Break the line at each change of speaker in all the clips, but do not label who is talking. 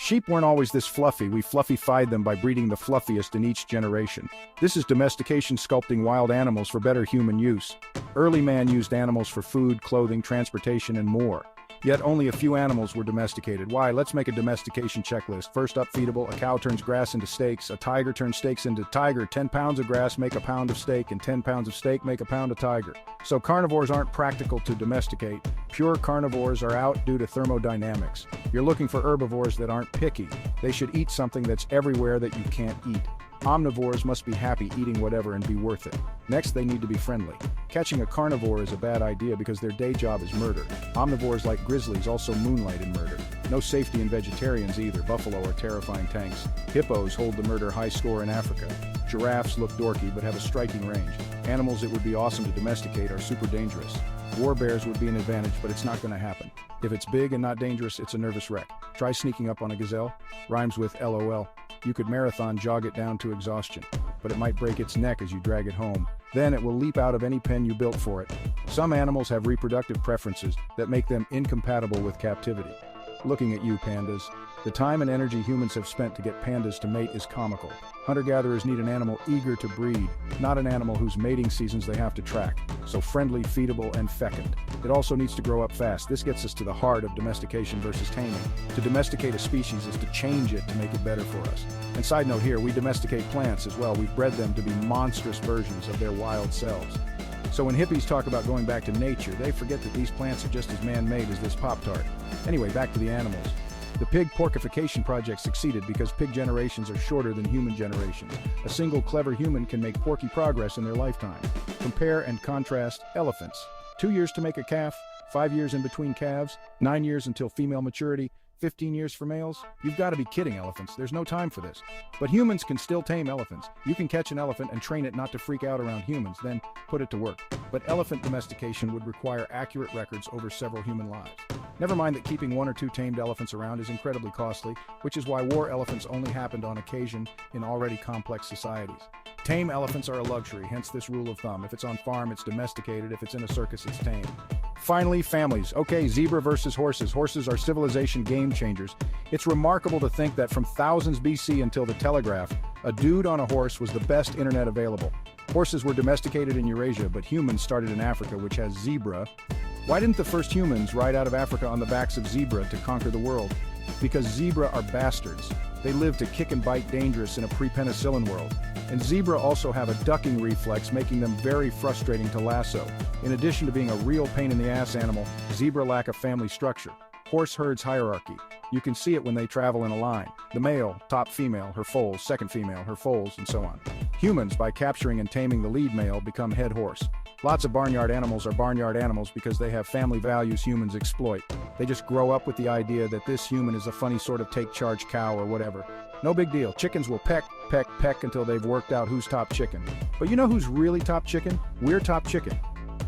Sheep weren't always this fluffy. We fluffified them by breeding the fluffiest in each generation. This is domestication, sculpting wild animals for better human use. Early man used animals for food, clothing, transportation, and more. Yet only a few animals were domesticated. Why? Let's make a domestication checklist. First up, feedable. A cow turns grass into steaks. A tiger turns steaks into tiger. 10 pounds of grass make a pound of steak, and 10 pounds of steak make a pound of tiger. So carnivores aren't practical to domesticate. Pure carnivores are out due to thermodynamics. You're looking for herbivores that aren't picky. They should eat something that's everywhere that you can't eat. Omnivores must be happy eating whatever and be worth it. Next, they need to be friendly. Catching a carnivore is a bad idea because their day job is murder. Omnivores like grizzlies also moonlight in murder. No safety in vegetarians either. Buffalo are terrifying tanks. Hippos hold the murder high score in Africa. Giraffes look dorky but have a striking range. Animals it would be awesome to domesticate are super dangerous. War bears would be an advantage, but it's not going to happen. If it's big and not dangerous, it's a nervous wreck. Try sneaking up on a gazelle. Rhymes with LOL. You could marathon jog it down to exhaustion, but it might break its neck as you drag it home. Then it will leap out of any pen you built for it. Some animals have reproductive preferences that make them incompatible with captivity. Looking at you, pandas. The time and energy humans have spent to get pandas to mate is comical. Hunter-gatherers need an animal eager to breed, not an animal whose mating seasons they have to track. So friendly, feedable, and fecund. It also needs to grow up fast. This gets us to the heart of domestication versus taming. To domesticate a species is to change it to make it better for us. And side note here, we domesticate plants as well. We've bred them to be monstrous versions of their wild selves. So when hippies talk about going back to nature, they forget that these plants are just as man-made as this Pop-Tart. Anyway, back to the animals. The pig porkification project succeeded because pig generations are shorter than human generations. A single clever human can make porky progress in their lifetime. Compare and contrast elephants. 2 years to make a calf, 5 years in between calves, 9 years until female maturity, 15 years for males? You've got to be kidding, elephants. There's no time for this. But humans can still tame elephants. You can catch an elephant and train it not to freak out around humans, then put it to work. But elephant domestication would require accurate records over several human lives. Never mind that keeping 1 or 2 tamed elephants around is incredibly costly, which is why war elephants only happened on occasion in already complex societies. Tame elephants are a luxury, hence this rule of thumb. If it's on farm, it's domesticated. If it's in a circus, it's tamed. Finally, families. Okay, zebra versus horses. Horses are civilization game changers. It's remarkable to think that from thousands BC until the telegraph, a dude on a horse was the best internet available. Horses were domesticated in Eurasia, but humans started in Africa, which has zebra. Why didn't the first humans ride out of Africa on the backs of zebra to conquer the world? Because zebra are bastards. They live to kick and bite dangerous in a pre-penicillin world. And zebra also have a ducking reflex, making them very frustrating to lasso. In addition to being a real pain in the ass animal, zebra lack a family structure. Horse herds hierarchy. You can see it when they travel in a line. The male, top female, her foals, second female, her foals, and so on. Humans, by capturing and taming the lead male, become head horse. Lots of barnyard animals are barnyard animals because they have family values humans exploit. They just grow up with the idea that this human is a funny sort of take-charge cow or whatever. No big deal. Chickens will peck, peck, peck until they've worked out who's top chicken. But you know who's really top chicken? We're top chicken.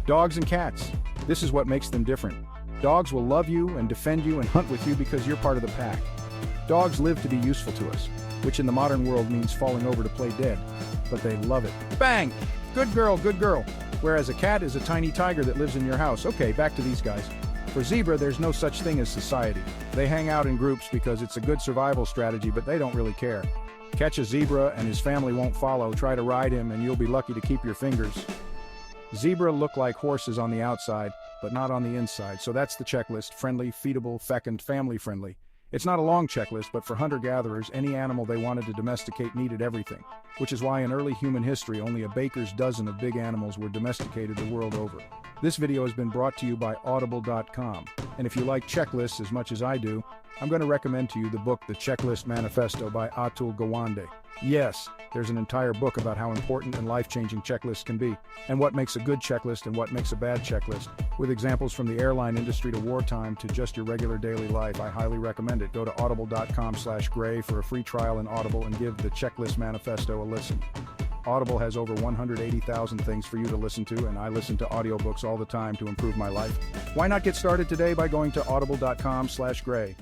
Dogs and cats. This is what makes them different. Dogs will love you and defend you and hunt with you because you're part of the pack. Dogs live to be useful to us, which in the modern world means falling over to play dead. But they love it. Bang! Good girl, good girl. Whereas a cat is a tiny tiger that lives in your house. Okay, back to these guys. For zebra, there's no such thing as society. They hang out in groups because it's a good survival strategy, but they don't really care. Catch a zebra and his family won't follow. Try to ride him and you'll be lucky to keep your fingers. Zebra look like horses on the outside, but not on the inside. So that's the checklist: friendly, feedable, fecund, family friendly. It's not a long checklist, but for hunter-gatherers, any animal they wanted to domesticate needed everything, which is why in early human history only a baker's dozen of big animals were domesticated the world over. This video has been brought to you by Audible.com, and if you like checklists as much as I do, I'm going to recommend to you the book The Checklist Manifesto by Atul Gawande. Yes, there's an entire book about how important and life-changing checklists can be, and what makes a good checklist and what makes a bad checklist, with examples from the airline industry to wartime to just your regular daily life. I highly recommend it. Go to audible.com/gray for a free trial in Audible and give The Checklist Manifesto a listen. Audible has over 180,000 things for you to listen to, and I listen to audiobooks all the time to improve my life. Why not get started today by going to audible.com/gray?